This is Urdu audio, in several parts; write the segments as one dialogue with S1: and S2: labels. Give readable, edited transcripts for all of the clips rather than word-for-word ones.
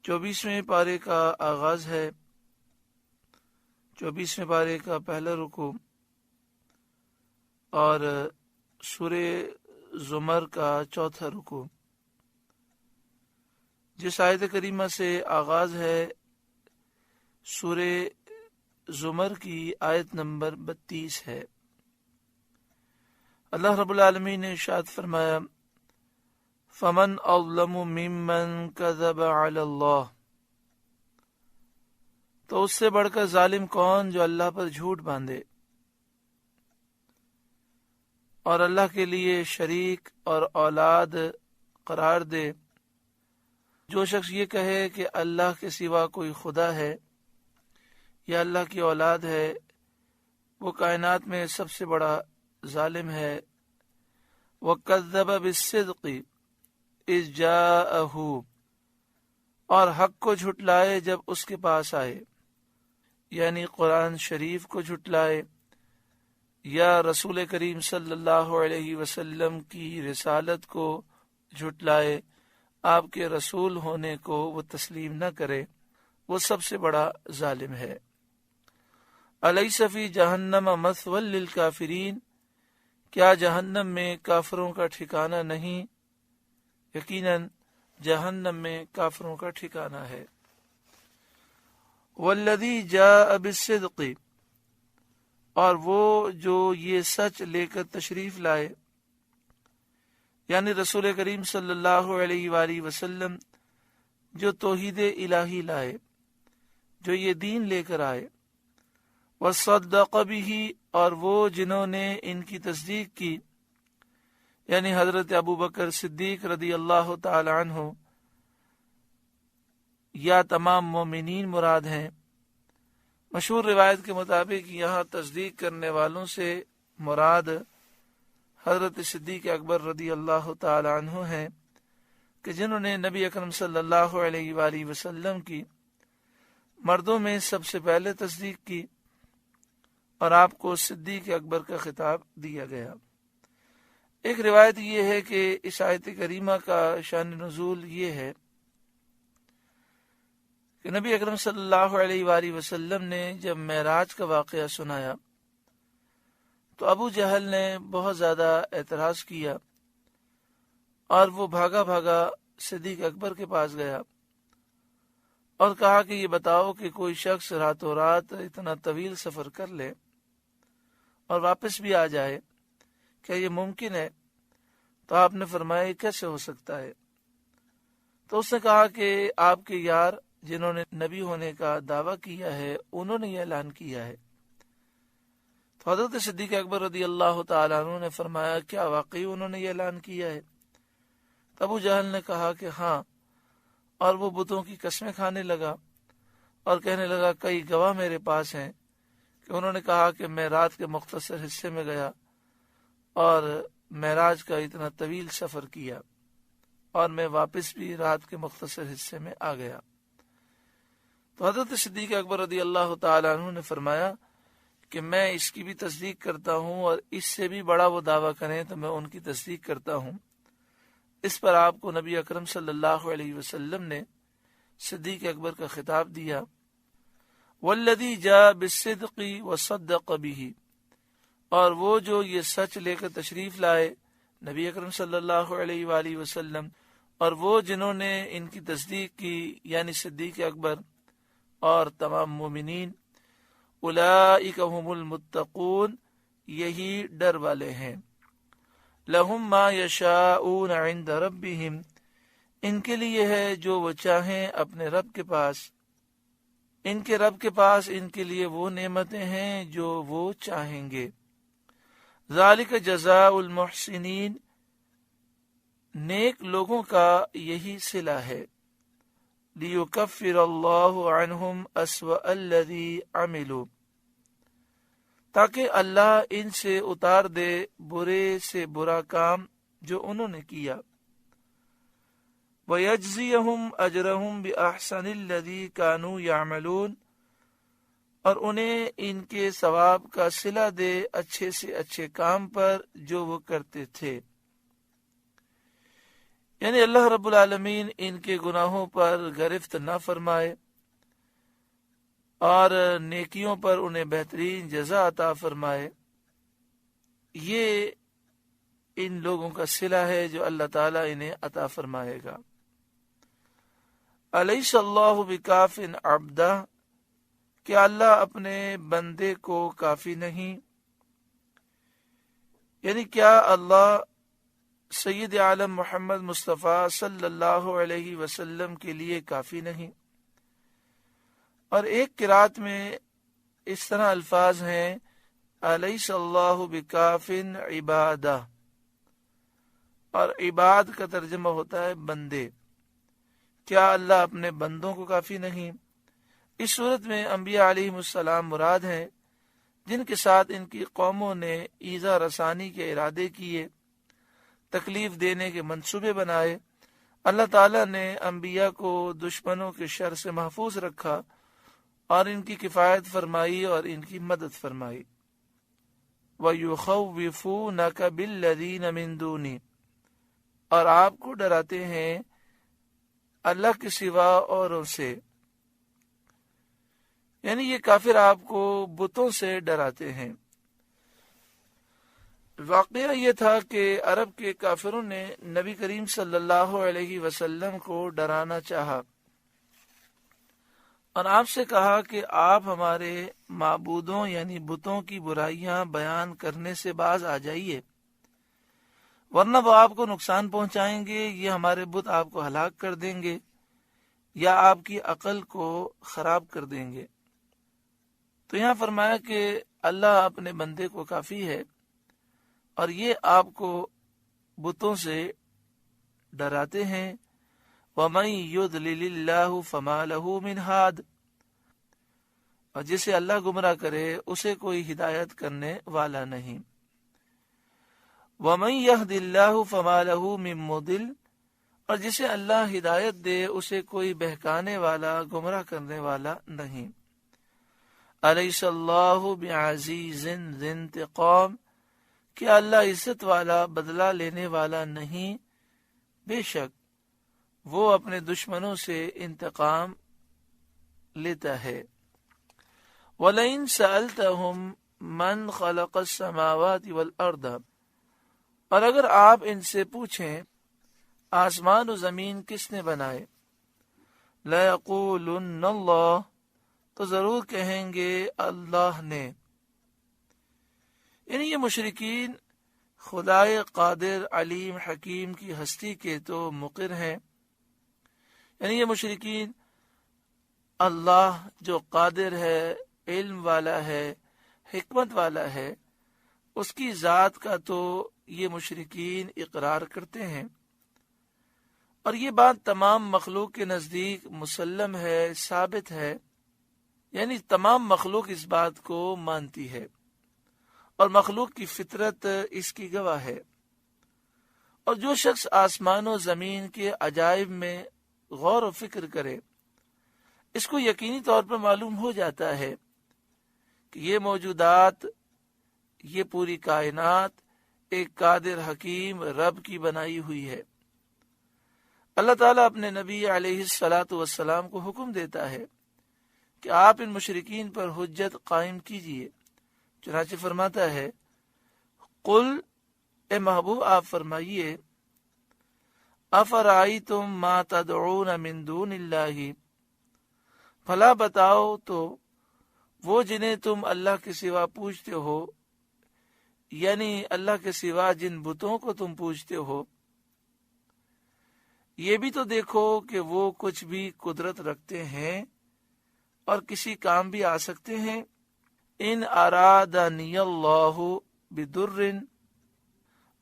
S1: چوبیسویں پارے کا آغاز ہے۔ 24ویں پارے کا پہلا رکوع اور سورہ زمر کا چوتھا رکوع۔ جس آیت کریمہ سے آغاز ہے سورہ زمر کی آیت نمبر 32 ہے۔ اللہ رب العالمین نے ارشاد فرمایا فمن اظلم ممن کذب علی اللہ، تو اس سے بڑھ کر ظالم کون جو اللہ پر جھوٹ باندھے اور اللہ کے لیے شریک اور اولاد قرار دے۔ جو شخص یہ کہے کہ اللہ کے سوا کوئی خدا ہے یا اللہ کی اولاد ہے، وہ کائنات میں سب سے بڑا ظالم ہے۔ وَكَذَّبَ بِالصِّدْقِ اِذْ جَاءَهُ، اور حق کو جھٹلائے جب اس کے پاس آئے، یعنی قرآن شریف کو جھٹلائے یا رسول کریم صلی اللہ علیہ وسلم کی رسالت کو جھٹلائے، آپ کے رسول ہونے کو وہ تسلیم نہ کرے، وہ سب سے بڑا ظالم ہے۔ الیس فی جہنم مثوی للکافرین، کیا جہنم میں کافروں کا ٹھکانہ نہیں؟ یقیناً جہنم میں کافروں کا ٹھکانہ ہے۔ والذی جاء بالصدق، اور وہ جو یہ سچ لے کر تشریف لائے، یعنی رسول کریم صلی اللہ علیہ وآلہ وسلم جو توحید الہی لائے، جو یہ دین لے کر آئے۔ وصدق بہ، اور وہ جنہوں نے ان کی تصدیق کی، یعنی حضرت ابوبکر صدیق رضی اللہ تعالی عنہ یا تمام مومنین مراد ہیں۔ مشہور روایت کے مطابق یہاں تصدیق کرنے والوں سے مراد حضرت صدیق اکبر رضی اللہ تعالی عنہ ہیں کہ جنہوں نے نبی اکرم صلی اللہ علیہ وآلہ وسلم کی مردوں میں سب سے پہلے تصدیق کی، اور آپ کو صدیق اکبر کا خطاب دیا گیا۔ ایک روایت یہ ہے کہ اس آیت کریمہ کا شان نزول یہ ہے کہ نبی اکرم صلی اللہ علیہ وآلہ وسلم نے جب معراج کا واقعہ سنایا تو ابو جہل نے بہت زیادہ اعتراض کیا، اور وہ بھاگا بھاگا صدیق اکبر کے پاس گیا اور کہا کہ یہ بتاؤ کہ کوئی شخص راتوں رات اتنا طویل سفر کر لے اور واپس بھی آ جائے، کیا یہ ممکن ہے؟ تو آپ نے فرمایا کیسے ہو سکتا ہے؟ تو اس نے کہا کہ آپ کے یار جنہوں نے نبی ہونے کا دعویٰ کیا ہے انہوں نے یہ اعلان کیا ہے۔ تو حضرت صدیق اکبر رضی اللہ تعالیٰ عنہ نے فرمایا کیا واقعی انہوں نے یہ اعلان کیا ہے؟ تو ابو جہل نے کہا کہ ہاں، اور وہ بتوں کی قسمیں کھانے لگا اور کہنے لگا کئی گواہ میرے پاس ہیں کہ انہوں نے کہا کہ میں رات کے مختصر حصے میں گیا اور معراج کا اتنا طویل سفر کیا، اور میں واپس بھی رات کے مختصر حصے میں آ گیا۔ تو حضرت صدیق اکبر رضی اللہ تعالیٰ عنہ نے فرمایا کہ میں اس کی بھی تصدیق کرتا ہوں، اور اس سے بھی بڑا وہ دعویٰ کریں تو میں ان کی تصدیق کرتا ہوں۔ اس پر آپ کو نبی اکرم صلی اللہ علیہ وسلم نے صدیق اکبر کا خطاب دیا، والذی جاء بالصدق وصدق بہ، اور وہ جو یہ سچ لے کر تشریف لائے، نبی اکرم صلی اللہ علیہ وآلہ وسلم، اور وہ جنہوں نے ان کی تصدیق کی، یعنی صدیق اکبر اور تمام مومنین۔ اولئک هم المتقون، یہی ڈر والے ہیں۔ لہم ما یشاءون عند ربہم، ان کے لیے ہے جو وہ چاہیں اپنے رب کے پاس، ان کے رب کے پاس ان کے لیے وہ نعمتیں ہیں جو وہ چاہیں گے۔ ذالک جزاء المحسنین، نیک لوگوں کا یہی صلہ ہے۔ لیکفر اللہ عنہم اسوأ الذی عملوا، تاکہ اللہ ان سے اتار دے برے سے برا کام جو انہوں نے کیا۔ وَيَجْزِيَهُمْ أَجْرَهُمْ بِأَحْسَنِ الَّذِي كَانُوا يَعْمَلُونَ، اور انہیں ان کے ثواب کا صلہ دے اچھے سے اچھے کام پر جو وہ کرتے تھے. یعنی اللہ رب العالمین ان کے گناہوں پر گرفت نہ فرمائے اور نیکیوں پر انہیں بہترین جزا عطا فرمائے. یہ ان لوگوں کا صلہ ہے جو اللہ تعالیٰ انہیں عطا فرمائے گا. الیس اللہ بکاف عبدہ، کیا اللہ اپنے بندے کو کافی نہیں؟ یعنی کیا اللہ سید عالم محمد مصطفیٰ صلی اللہ علیہ وسلم کے لیے کافی نہیں؟ اور ایک قرات میں اس طرح الفاظ ہیں الیس اللہ بکاف عبادہ، اور عباد کا ترجمہ ہوتا ہے بندے. کیا اللہ اپنے بندوں کو کافی نہیں؟ اس صورت میں انبیاء علیہ السلام مراد ہیں جن کے ساتھ ان کی قوموں نے ایذا رسانی کے ارادے کیے، تکلیف دینے کے منصوبے بنائے. اللہ تعالیٰ نے انبیاء کو دشمنوں کے شر سے محفوظ رکھا اور ان کی کفایت فرمائی اور ان کی مدد فرمائی. وَيُخَوِّفُونَكَ بِالَّذِينَ مِن دُونِهِ، اور آپ کو ڈراتے ہیں اللہ کے سوا اوروں سے. یعنی یہ کافر آپ کو بتوں سے ڈراتے ہیں. واقعہ یہ تھا کہ عرب کے کافروں نے نبی کریم صلی اللہ علیہ وسلم کو ڈرانا چاہا اور آپ سے کہا کہ آپ ہمارے معبودوں یعنی بتوں کی برائیاں بیان کرنے سے باز آ جائیے، ورنہ وہ آپ کو نقصان پہنچائیں گے، یہ ہمارے بت آپ کو ہلاک کر دیں گے یا آپ کی عقل کو خراب کر دیں گے. تو یہاں فرمایا کہ اللہ اپنے بندے کو کافی ہے اور یہ آپ کو بتوں سے ڈراتے ہیں. وَمَن يُضْلِلِ اللَّهُ فَمَا لَهُ مِنْ هَادٍ، اور جسے اللہ گمراہ کرے اسے کوئی ہدایت کرنے والا نہیں. وَمَن يَهْدِ اللَّهُ فَمَا لَهُ مِن مُضِلٍ، اور جسے اللہ ہدایت دے اسے کوئی بہکانے والا گمراہ کرنے والا نہیں. الیس اللہ بعزیز ذی انتقام، کیا اللہ عزت والا بدلہ لینے والا نہیں؟ بے شک وہ اپنے دشمنوں سے انتقام لیتا ہے. وَلَئِن سَأَلْتَهُمْ مَنْ خَلَقَ السَّمَاوَاتِ وَالْأَرْضَ، اور اگر آپ ان سے پوچھیں آسمان و زمین کس نے بنائے، لَيَقُولُنَّ اللَّهُ، تو ضرور کہیں گے اللہ نے. یعنی یہ مشرکین خدائے قادر علیم حکیم کی ہستی کے تو مقر ہیں. یعنی یہ مشرکین اللہ جو قادر ہے، علم والا ہے، حکمت والا ہے، اس کی ذات کا تو یہ مشرکین اقرار کرتے ہیں، اور یہ بات تمام مخلوق کے نزدیک مسلم ہے، ثابت ہے. یعنی تمام مخلوق اس بات کو مانتی ہے اور مخلوق کی فطرت اس کی گواہ ہے. اور جو شخص آسمان و زمین کے عجائب میں غور و فکر کرے اس کو یقینی طور پر معلوم ہو جاتا ہے کہ یہ موجودات، یہ پوری کائنات ایک قادر حکیم رب کی بنائی ہوئی ہے. اللہ تعالیٰ اپنے نبی علیہ السلام کو حکم دیتا ہے کہ آپ ان مشرکین پر حجت قائم کیجئے. چنانچہ فرماتا ہے قل، اے محبوب آپ فرمائیے، افرائیتم ما تدعون من دون اللہ، بھلا بتاؤ تو وہ جنہیں تم اللہ کے سوا پوجتے ہو، یعنی اللہ کے سوا جن بتوں کو تم پوجتے ہو، یہ بھی تو دیکھو کہ وہ کچھ بھی قدرت رکھتے ہیں اور کسی کام بھی آ سکتے ہیں. ان ارادنی اللہ بدر،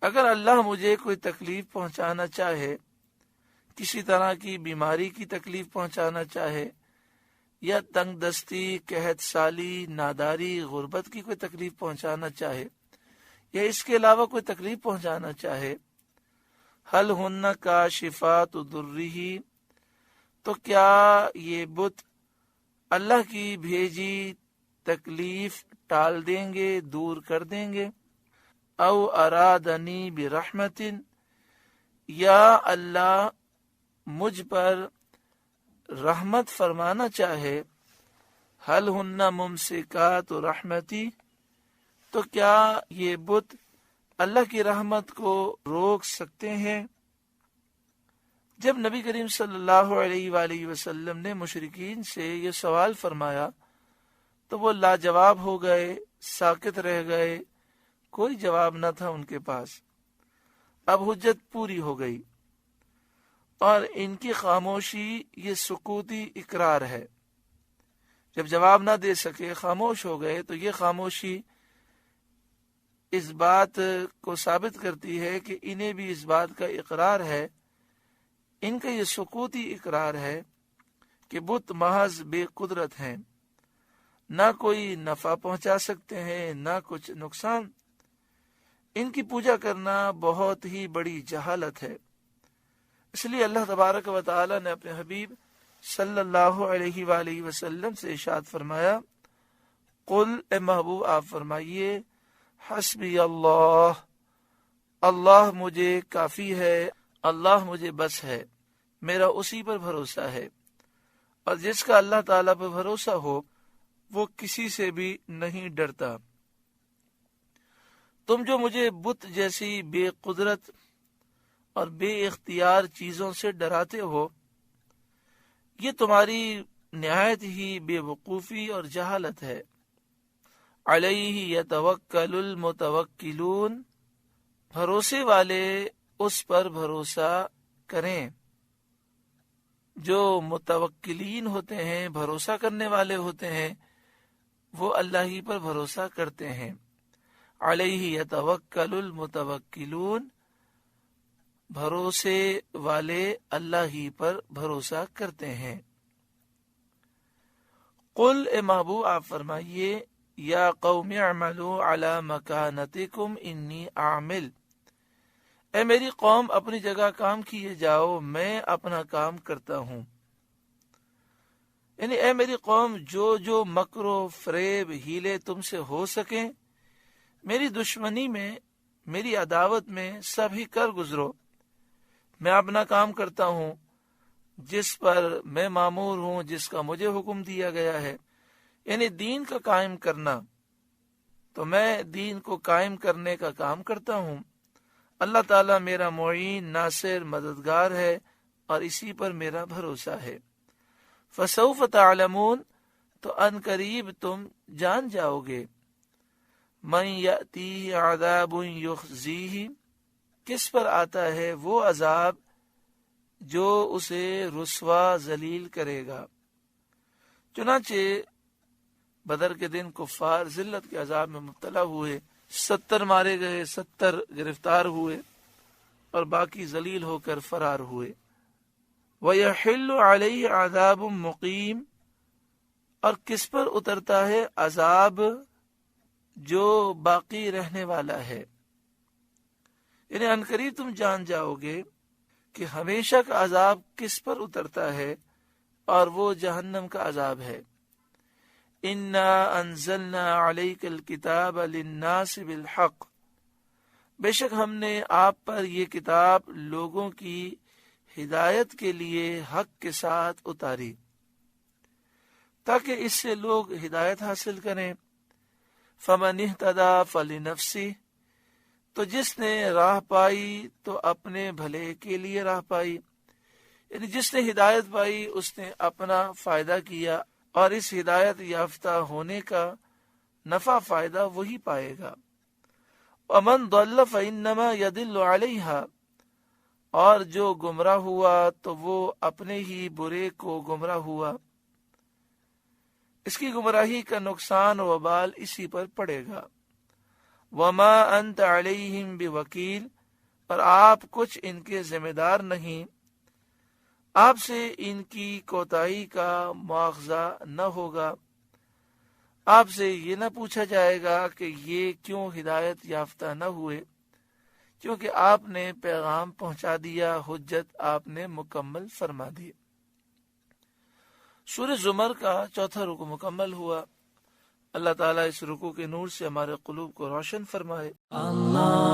S1: اگر اللہ مجھے کوئی تکلیف پہنچانا چاہے، کسی طرح کی بیماری کی تکلیف پہنچانا چاہے، یا تنگ دستی، قحط سالی، ناداری، غربت کی کوئی تکلیف پہنچانا چاہے، یا اس کے علاوہ کوئی تکلیف پہنچانا چاہے، حل ہن کاشفات ضرہ، تو کیا یہ بت اللہ کی بھیجی تکلیف ٹال دیں گے، دور کر دیں گے۔ او ارادنی برحمت، یا اللہ مجھ پر رحمت فرمانا چاہے، حل ہن ممسکات رحمتی، تو کیا یہ بت اللہ کی رحمت کو روک سکتے ہیں؟ جب نبی کریم صلی اللہ علیہ وآلہ وسلم نے مشرکین سے یہ سوال فرمایا تو وہ لاجواب ہو گئے، ساکت رہ گئے، کوئی جواب نہ تھا ان کے پاس۔ اب حجت پوری ہو گئی اور ان کی خاموشی یہ سکوتی اقرار ہے۔ جب جواب نہ دے سکے، خاموش ہو گئے، تو یہ خاموشی اس بات کو ثابت کرتی ہے کہ انہیں بھی اس بات کا اقرار ہے، ان کا یہ سکوتی اقرار ہے کہ بت محض بے قدرت ہیں، نہ کوئی نفع پہنچا سکتے ہیں نہ کچھ نقصان۔ ان کی پوجا کرنا بہت ہی بڑی جہالت ہے۔ اس لیے اللہ تبارک و تعالی نے اپنے حبیب صلی اللہ علیہ وآلہ وسلم سے ارشاد فرمایا، قل، اے محبوب آپ فرمائیے، حسبی اللہ، اللہ مجھے کافی ہے، اللہ مجھے بس ہے، میرا اسی پر بھروسہ ہے۔ اور جس کا اللہ تعالیٰ پر بھروسہ ہو وہ کسی سے بھی نہیں ڈرتا۔ تم جو مجھے بت جیسی بے قدرت اور بے اختیار چیزوں سے ڈراتے ہو، یہ تمہاری نہایت ہی بے وقوفی اور جہالت ہے۔ علیہ یتوکل المتوکلون، بھروسے والے اس پر بھروسہ کریں۔ جو متوکلین ہوتے ہیں، بھروسہ کرنے والے ہوتے ہیں، وہ اللہ ہی پر بھروسہ کرتے ہیں۔ علیہ یتوکل المتوکلون، بھروسے والے اللہ ہی پر بھروسہ کرتے ہیں۔ قل، اے محبوب آپ فرمائیے، یا قوم اعملوا علی مکانتکم انی عامل، اے میری قوم اپنی جگہ کام کیے جاؤ، میں اپنا کام کرتا ہوں۔ یعنی اے میری قوم، جو مکر و فریب ہیلے تم سے ہو سکیں، میری دشمنی میں، میری عداوت میں سب ہی کر گزرو۔ میں اپنا کام کرتا ہوں جس پر میں مامور ہوں، جس کا مجھے حکم دیا گیا ہے، یعنی دین کا قائم کرنا، تو میں دین کو قائم کرنے کا کام کرتا ہوں۔ اللہ تعالیٰ میرا معین، ناصر، مددگار ہے اور اسی پر میرا بھروسہ ہے۔ فسوف تعلمون، تو ان قریب تم جان جاؤ گے، من یأتیہ عذاب یخزیہ، کس پر آتا ہے وہ عذاب جو اسے رسوا ذلیل کرے گا۔ چنانچہ بدر کے دن کفار ذلت کے عذاب میں مبتلا ہوئے، 70 مارے گئے، 70 گرفتار ہوئے اور باقی ذلیل ہو کر فرار ہوئے۔ وَيَحِلُّ عَلَيْهِ عَذَابٌ مُقِيمٌ، اور کس پر اترتا ہے عذاب جو باقی رہنے والا ہے۔ یعنی عنقریب تم جان جاؤ گے کہ ہمیشہ کا عذاب کس پر اترتا ہے، اور وہ جہنم کا عذاب ہے۔ اِنَّا أَنزَلْنَا عَلَيْكَ الْكِتَابَ لِلنَّاسِ بِالْحَقِّ، بے شک ہم نے آپ پر یہ کتاب لوگوں کی ہدایت کے لیے حق کے ساتھ اتاری، تاکہ اس سے لوگ ہدایت حاصل کریں۔ فَمَنِ اهْتَدَىٰ فَلِنَفْسِهِ، تو جس نے راہ پائی تو اپنے بھلے کے لیے راہ پائی، یعنی جس نے ہدایت پائی اس نے اپنا فائدہ کیا، اور اس ہدایت یافتہ ہونے کا نفع فائدہ وہی پائے گا۔ وَمَنْ ضَلَّ فَإِنَّمَا يَضِلُّ عَلَيْهَا، اور جو گمراہ ہوا تو وہ اپنے ہی برے کو گمراہ ہوا، اس کی گمراہی کا نقصان و وبال اسی پر پڑے گا۔ وَمَا أَنْتَ عَلَيْهِمْ بِوَكِيلٍ، اور آپ کچھ ان کے ذمہ دار نہیں، آپ سے ان کی کوتاہی کا مواخذہ نہ ہوگا، آپ سے یہ نہ پوچھا جائے گا کہ یہ کیوں ہدایت یافتہ نہ ہوئے، کیونکہ آپ نے پیغام پہنچا دیا، حجت آپ نے مکمل فرما دی۔ سورہ زمر کا 4واں رکوع مکمل ہوا۔ اللہ تعالیٰ اس رکوع کے نور سے ہمارے قلوب کو روشن فرمائے۔
S2: اللہ